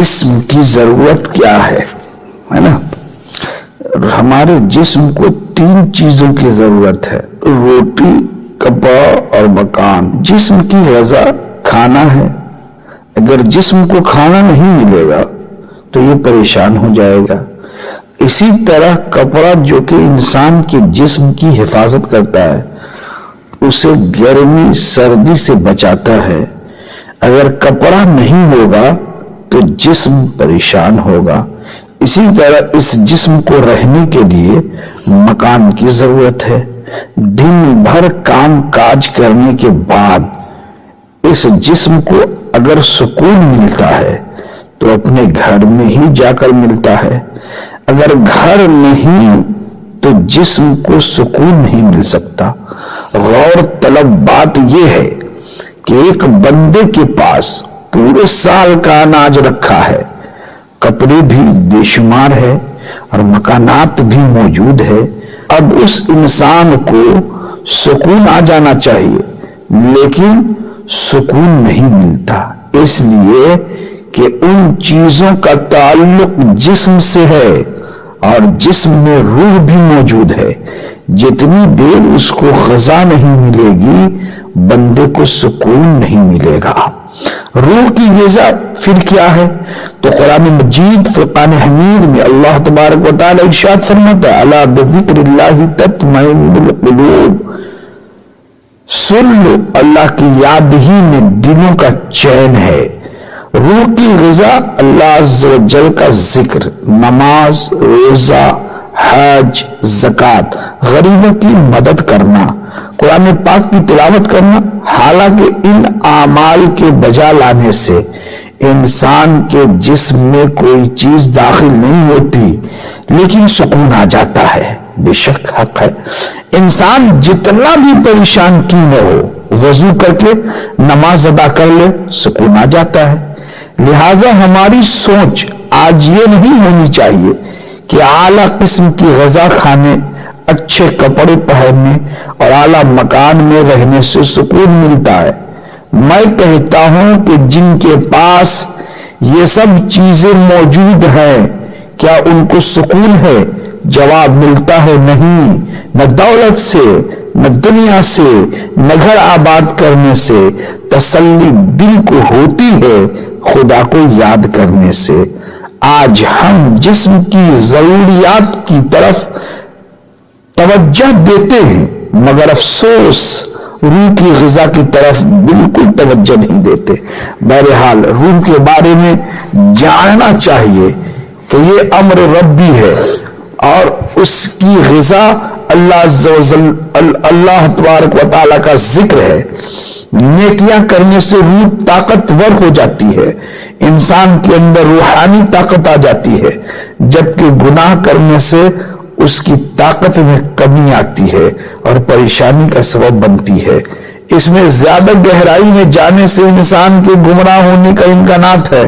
جسم کی ضرورت کیا ہے نا؟ ہمارے جسم کو 3 چیزوں کی ضرورت ہے: روٹی، کپڑا اور مکان۔ جسم کی غذا کھانا ہے۔ اگر جسم کو کھانا نہیں ملے گا تو یہ پریشان ہو جائے گا۔ اسی طرح کپڑا جو کہ انسان کے جسم کی حفاظت کرتا ہے، اسے گرمی سردی سے بچاتا ہے۔ اگر کپڑا نہیں ہوگا تو جسم پریشان ہوگا۔ اسی طرح اس جسم کو رہنے کے لیے مکان کی ضرورت ہے۔ دن بھر کام کاج کرنے کے بعد اس جسم کو اگر سکون ملتا ہے تو اپنے گھر میں ہی جا کر ملتا ہے۔ اگر گھر نہیں تو جسم کو سکون نہیں مل سکتا۔ غور طلب بات یہ ہے کہ ایک بندے کے پاس پورے سال کا اناج رکھا ہے، کپڑے بھی بے شمار ہے اور مکانات بھی موجود ہے۔ اب اس انسان کو سکون آ جانا چاہیے، لیکن سکون نہیں ملتا، اس لیے کہ ان چیزوں کا تعلق جسم سے ہے اور جسم میں روح بھی موجود ہے۔ جتنی دیر اس کو غذا نہیں ملے گی بندے کو سکون نہیں ملے گا۔ روح کی غذا پھر کیا ہے؟ تو قرآن مجید فرقان حمید میں اللہ تبارک و تعالی ارشاد فرماتا ہے: الا بذکر اللہ تطمئن القلوب۔ سن لو، اللہ کی یاد ہی میں دلوں کا چین ہے۔ روح کی غذا اللہ عز و جل کا ذکر، نماز، روزہ، حج، زکوٰۃ، غریبوں کی مدد کرنا، قرآن پاک کی تلاوت کرنا۔ حالانکہ ان اعمال کے بجا لانے سے انسان کے جسم میں کوئی چیز داخل نہیں ہوتی، لیکن سکون آ جاتا ہے۔ بے شک حق ہے، انسان جتنا بھی پریشان کیوں نہ ہو، وضو کر کے نماز ادا کر لے، سکون آ جاتا ہے۔ لہذا ہماری سوچ آج یہ نہیں ہونی چاہیے کہ اعلیٰ قسم کی غذا کھانے، اچھے کپڑے پہننے اور اعلیٰ مکان میں رہنے سے سکون ملتا ہے۔ میں کہتا ہوں کہ جن کے پاس یہ سب چیزیں موجود ہیں، کیا ان کو سکون ہے؟ جواب ملتا ہے نہیں۔ نہ دولت سے، نہ دنیا سے، نہ گھر آباد کرنے سے تسلی دل کو ہوتی ہے، خدا کو یاد کرنے سے۔ آج ہم جسم کی ضروریات کی طرف توجہ دیتے ہیں، مگر افسوس روح کی غذا کی طرف بالکل توجہ نہیں دیتے۔ بہرحال روح کے بارے میں جاننا چاہیے کہ یہ امر ربی ہے اور اس کی غذا اللہ عز و جل، اللہ تبارک و تعالیٰ کا ذکر ہے۔ نیکیاں کرنے سے روح طاقتور ہو جاتی ہے، انسان کے اندر روحانی طاقت آ جاتی ہے، جبکہ گناہ کرنے سے اس کی طاقت میں کمی آتی ہے اور پریشانی کا سبب بنتی ہے۔ اس میں زیادہ گہرائی میں جانے سے انسان کے گمراہ ہونے کا امکانات ہے،